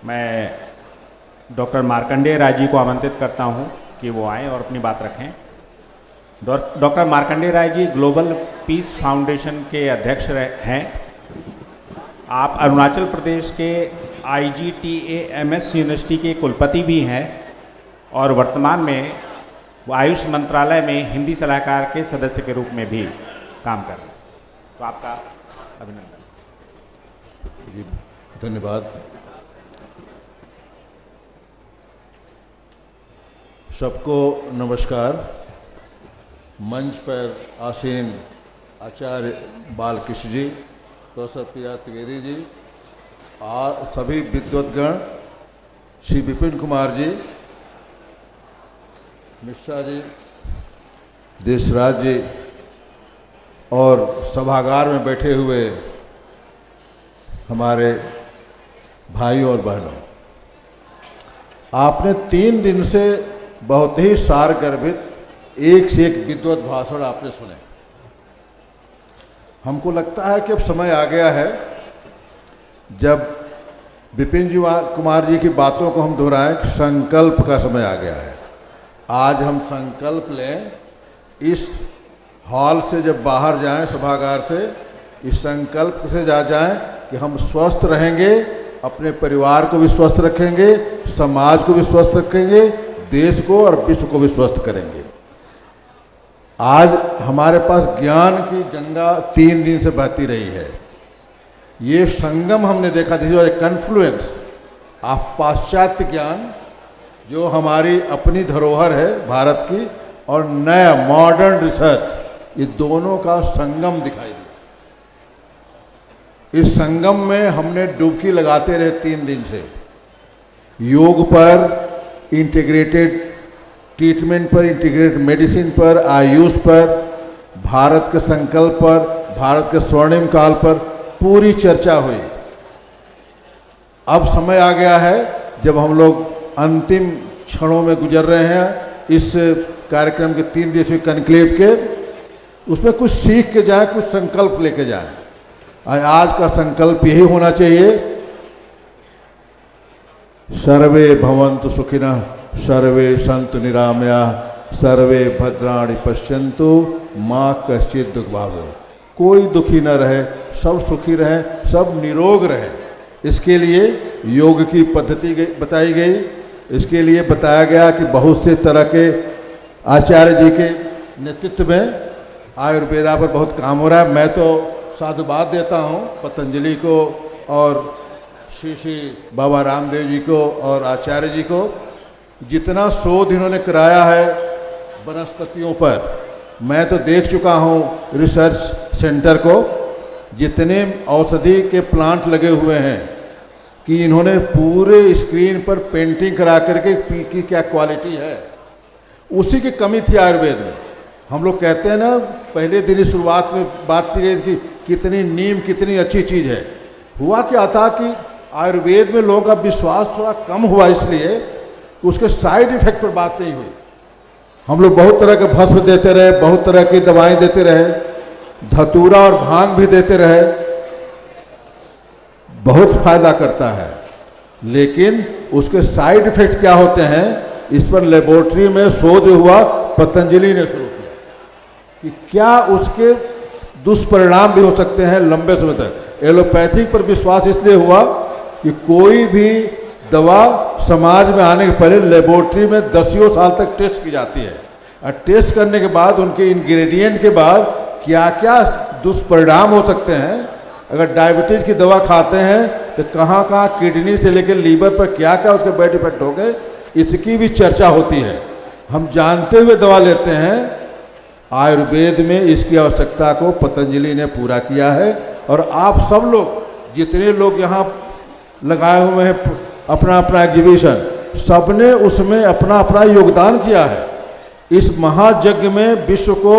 मैं डॉक्टर मार्कंडेय राय जी को आमंत्रित करता हूं कि वो आएं और अपनी बात रखें। Doctor Markandeya Rai ji global peace foundation के अध्यक्ष हैं। आप अरुणाचल प्रदेश के IGTAMS यूनिवर्सिटी के कुलपति भी हैं और वर्तमान में वो आयुष मंत्रालय में हिंदी सलाहकार के सदस्य के रूप में भी काम कर रहे हैं। तो आपका अभिनंदन। जी धन्यवाद। सबको नमस्कार। मंच पर आसीन आचार्य बालकृष्ण जी, प्रोफेसर प्रिया त्रिवेदी जी, और सभी विद्वतगण, श्री विपिन कुमार जी, मिश्रा जी, देशराज जी और सभागार में बैठे हुए हमारे भाई और बहनों, आपने 3 दिन से बहुत ही सारगर्भित एक से एक विद्वत भाषण आपने सुने। हमको लगता है कि अब समय आ गया है जब विपिन जी कुमार जी की बातों को हम दोहराएं। संकल्प का समय आ गया है। आज हम संकल्प लें, इस हॉल से जब बाहर जाएं, सभागार से, इस संकल्प से जाएं कि हम स्वस्थ रहेंगे, अपने परिवार को भी स्वस्थ रखेंगे, समाज को भी स्वस्थ रखेंगे, देश को और विश्व को भी स्वस्थ करेंगे। आज हमारे पास ज्ञान की गंगा 3 दिन से बहती रही है। ये संगम हमने देखा, this was a confluence of पाश्चात्य ज्ञान, जो हमारी अपनी धरोहर है भारत की, और नया मॉडर्न रिसर्च, ये दोनों का संगम दिखाई दिया। इस संगम में हमने डुबकी लगाते रहे 3 दिन से। योग पर, इंटीग्रेटेड ट्रीटमेंट पर, इंटीग्रेटेड मेडिसिन पर, आयुष पर, भारत के संकल्प पर, भारत के स्वर्णिम काल पर पूरी चर्चा हुई। अब समय आ गया है जब हम लोग अंतिम क्षणों में गुजर रहे हैं इस कार्यक्रम के 3 दिवसीय कन्क्लेव के। उसमें कुछ सीख के जाएं, कुछ संकल्प लेके जाएं। आज का संकल्प यही होना चाहिए, सर्वे भवन्तु सुखिनः, सर्वे सन्तु निरामयाः, सर्वे भद्राणि पश्यन्तु माँ कश्चित् दुःख भाग्। कोई दुखी न रहे, सब सुखी रहें, सब निरोग रहें। इसके लिए योग की पद्धति बताई गई। इसके लिए बताया गया कि बहुत से तरह के आचार्य जी के नेतृत्व में आयुर्वेदा पर बहुत काम हो रहा है। मैं तो साधुवाद देता हूँ पतंजलि को और श्री बाबा रामदेव जी को और आचार्य जी को। जितना शोध इन्होंने कराया है वनस्पतियों पर, मैं तो देख चुका हूँ रिसर्च सेंटर को, जितने औषधि के प्लांट लगे हुए हैं कि इन्होंने पूरे स्क्रीन पर पेंटिंग करा करके की क्या क्वालिटी है। उसी की कमी थी आयुर्वेद में। हम लोग कहते हैं ना, पहले दिन ही शुरुआत में बात की गई कि कितनी नीम कितनी अच्छी चीज़ है। हुआ क्या था कि आयुर्वेद में लोगों का विश्वास थोड़ा कम हुआ, इसलिए कि उसके साइड इफेक्ट पर बात नहीं हुई। हम लोग बहुत तरह के भस्म देते रहे, बहुत तरह की दवाएं देते रहे, धतूरा और भांग भी देते रहे, बहुत फायदा करता है, लेकिन उसके साइड इफेक्ट क्या होते हैं, इस पर लेबोरेटरी में शोध हुआ, पतंजलि ने शुरू किया कि क्या उसके दुष्परिणाम भी हो सकते हैं लंबे समय तक। एलोपैथिक पर विश्वास इसलिए हुआ कि कोई भी दवा समाज में आने के पहले लेबोरेटरी में 10 साल तक टेस्ट की जाती है, और टेस्ट करने के बाद उनके इंग्रेडिएंट के बाद क्या क्या दुष्परिणाम हो सकते हैं। अगर डायबिटीज़ की दवा खाते हैं तो कहाँ कहाँ किडनी से लेकर लीवर पर क्या क्या उसके बैड इफेक्ट हो गए, इसकी भी चर्चा होती है। हम जानते हुए दवा लेते हैं। आयुर्वेद में इसकी आवश्यकता को पतंजलि ने पूरा किया है, और आप सब लोग, जितने लोग यहाँ लगाए हुए हैं अपना अपना एग्जीबिशन, सबने उसमें अपना अपना योगदान किया है। इस महायज्ञ में विश्व को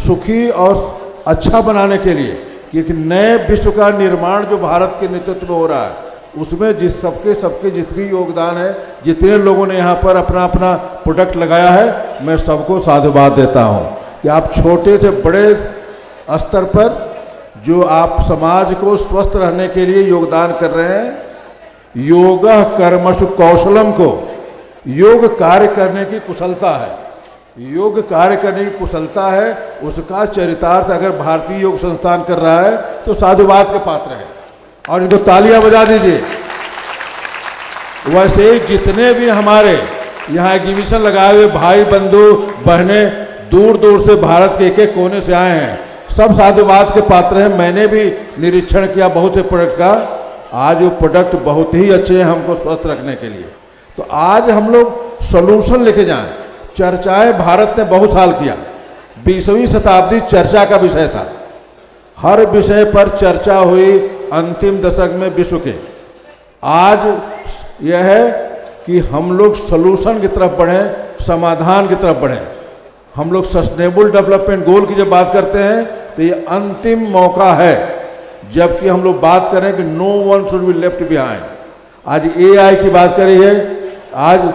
सुखी और अच्छा बनाने के लिए, कि एक नए विश्व का निर्माण जो भारत के नेतृत्व में हो रहा है, उसमें सबके जिस भी योगदान है, जितने लोगों ने यहाँ पर अपना अपना प्रोडक्ट लगाया है, मैं सबको साधुवाद देता हूँ कि आप छोटे से बड़े स्तर पर जो आप समाज को स्वस्थ रहने के लिए योगदान कर रहे हैं, योग कर्मसु कौशलम को योग कार्य करने की कुशलता है, योग कार्य करने की कुशलता है, उसका चरितार्थ अगर भारतीय योग संस्थान कर रहा है तो साधुवाद के पात्र है, और इनको तालियां बजा दीजिए। वैसे ही जितने भी हमारे यहाँ एग्जीबिशन लगाए हुए भाई बंधु बहनें दूर दूर से भारत के एक एक कोने से आए हैं, सब साधुवाद के पात्र हैं। मैंने भी निरीक्षण किया बहुत से प्रोडक्ट का, आज वो प्रोडक्ट बहुत ही अच्छे हैं हमको स्वस्थ रखने के लिए। तो आज हम लोग सॉल्यूशन लेके जाएं। चर्चाएं भारत ने बहुत साल किया, 20वीं शताब्दी चर्चा का विषय था, हर विषय पर चर्चा हुई अंतिम दशक में विश्व के। आज यह है कि हम लोग सॉल्यूशन की तरफ बढ़ें, समाधान की तरफ बढ़ें। हम लोग सस्टेनेबल डेवलपमेंट गोल की जब बात करते हैं तो ये अंतिम मौका है, जबकि हम लोग बात करें कि no one should be left behind. आज एआई की बात करी है, आज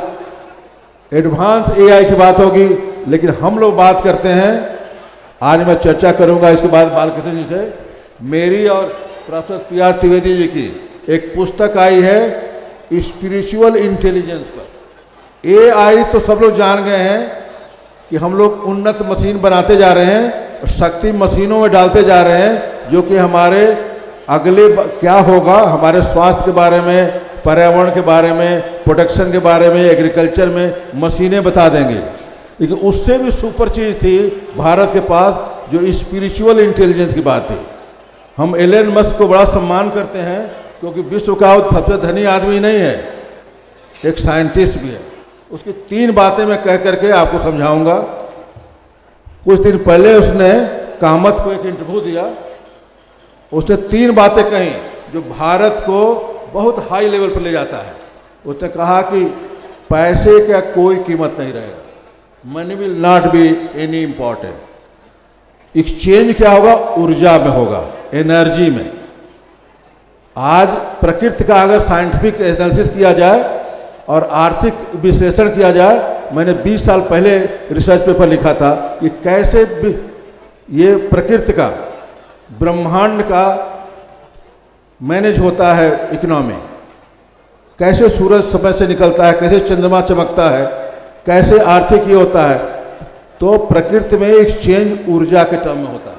एडवांस एआई की बात होगी, लेकिन हम लोग बात करते हैं, आज मैं चर्चा करूंगा इसके बाद बालकृष्ण जी से, मेरी और प्रोफेसर पी.आर. त्रिवेदी जी की एक पुस्तक आई है स्पिरिचुअल इंटेलिजेंस पर। एआई तो सब लोग जान गए हैं कि हम लोग उन्नत मशीन बनाते जा रहे हैं, शक्ति मशीनों में डालते जा रहे हैं, जो कि हमारे अगले क्या होगा, हमारे स्वास्थ्य के बारे में, पर्यावरण के बारे में, प्रोटेक्शन के बारे में, एग्रीकल्चर में मशीनें बता देंगे। लेकिन उससे भी सुपर चीज़ थी भारत के पास, जो स्पिरिचुअल इंटेलिजेंस की बात थी। हम एलन मस्क को बड़ा सम्मान करते हैं, क्योंकि विश्व का सबसे धनी आदमी नहीं है, एक साइंटिस्ट भी है। उसकी 3 बातें मैं कह करके आपको समझाऊंगा। कुछ दिन पहले उसने कामत को एक इंटरव्यू दिया, उसने 3 बातें कही जो भारत को बहुत हाई लेवल पर ले जाता है। उसने कहा कि पैसे का कोई कीमत नहीं रहेगा, money will not be any important. Exchange क्या होगा, ऊर्जा में होगा, एनर्जी में। आज प्रकृति का अगर साइंटिफिक एनालिसिस किया जाए और आर्थिक विश्लेषण किया जाए, मैंने 20 साल पहले रिसर्च पेपर लिखा था कि कैसे ये प्रकृति का, ब्रह्मांड का मैनेज होता है इकोनॉमी, कैसे सूरज समय से निकलता है, कैसे चंद्रमा चमकता है, कैसे आर्थिक ये होता है। तो प्रकृति में एक्सचेंज ऊर्जा के टर्म में होता है।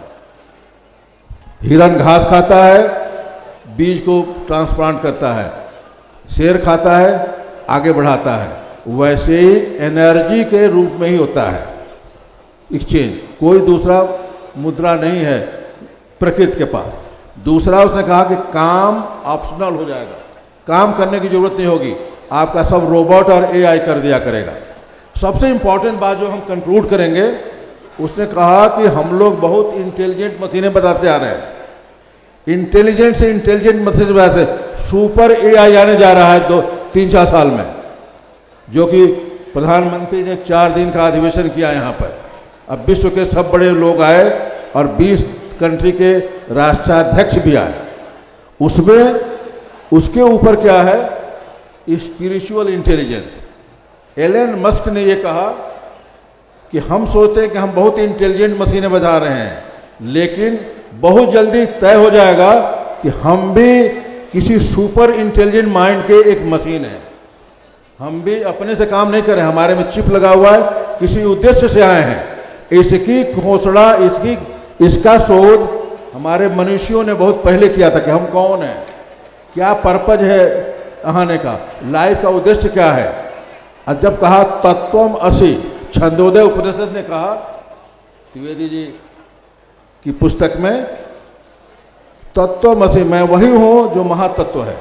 हिरन घास खाता है, बीज को ट्रांसप्लांट करता है, शेर खाता है, आगे बढ़ाता है। वैसे ही एनर्जी के रूप में ही होता है एक्सचेंज, कोई दूसरा मुद्रा नहीं है प्रकृति के पास। दूसरा उसने कहा कि काम ऑप्शनल हो जाएगा, काम करने की जरूरत नहीं होगी, आपका सब रोबोट और एआई कर दिया करेगा। सबसे इंपॉर्टेंट बात जो हम कंक्लूड करेंगे, उसने कहा कि हम लोग बहुत इंटेलिजेंट मशीनें बताते आ रहे हैं, इंटेलिजेंट से इंटेलिजेंट मशीन से सुपर एआई आने जा रहा है 2-3-4 साल में, जो कि प्रधानमंत्री ने 4 दिन का अधिवेशन किया यहाँ पर। अब विश्व के सब बड़े लोग आए और 20 कंट्री के राष्ट्राध्यक्ष भी आए। उसमें उसके ऊपर क्या है, स्पिरिचुअल इंटेलिजेंस। एलन मस्क ने ये कहा कि हम सोचते हैं कि हम बहुत इंटेलिजेंट मशीनें बना रहे हैं, लेकिन बहुत जल्दी तय हो जाएगा कि हम भी किसी सुपर इंटेलिजेंट माइंड के एक मशीन है। हम भी अपने से काम नहीं कर रहे, हमारे में चिप लगा हुआ है, किसी उद्देश्य से आए हैं। इसकी घोषणा, इसका शोध हमारे मनुष्यों ने बहुत पहले किया था कि हम कौन हैं, क्या पर्पज है आने का, लाइफ का उद्देश्य क्या है। और जब कहा तत्वम असि, छंदोदय उपनिषद ने कहा त्रिवेदी जी की पुस्तक में, तत्वमसि, मैं वही हूं जो महातत्व है,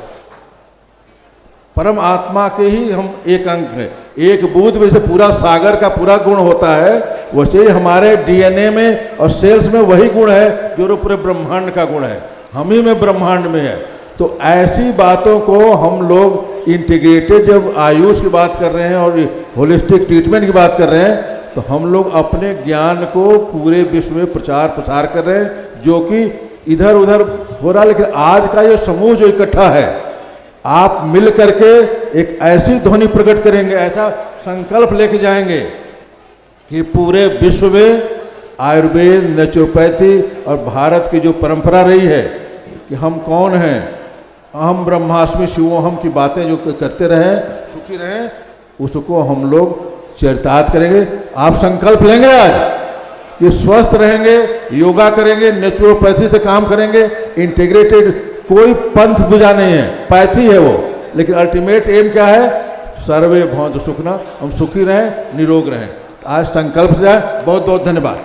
परम आत्मा के ही हम एक अंग हैं। एक बूंद में से पूरा सागर का पूरा गुण होता है, वैसे ही हमारे डीएनए में और सेल्स में वही गुण है जो पूरे ब्रह्मांड का गुण है, हम ही में ब्रह्मांड में है। तो ऐसी बातों को हम लोग इंटीग्रेटेड, जब आयुष की बात कर रहे हैं और होलिस्टिक ट्रीटमेंट की बात कर रहे हैं, तो हम लोग अपने ज्ञान को पूरे विश्व में प्रचार प्रसार कर रहे हैं, जो कि इधर उधर हो रहा है। लेकिन आज का ये समूह जो इकट्ठा है, आप मिल करके एक ऐसी ध्वनि प्रकट करेंगे, ऐसा संकल्प लेके जाएंगे कि पूरे विश्व में आयुर्वेद, नेचुरोपैथी और भारत की जो परंपरा रही है कि हम कौन हैं, अहम ब्रह्मास्मि शिवोहम की बातें जो करते रहें, सुखी रहें, उसको हम लोग चरितार्थ करेंगे। आप संकल्प लेंगे आज कि स्वस्थ रहेंगे, योगा करेंगे, नेचुरोपैथी से काम करेंगे, इंटीग्रेटेड, कोई पंथ बुझा नहीं है, पैथी है वो, लेकिन अल्टीमेट एम क्या है? सर्वे भवन्तु सुखिनः, हम सुखी रहें, निरोग रहें। आज संकल्प से जाए। बहुत बहुत धन्यवाद।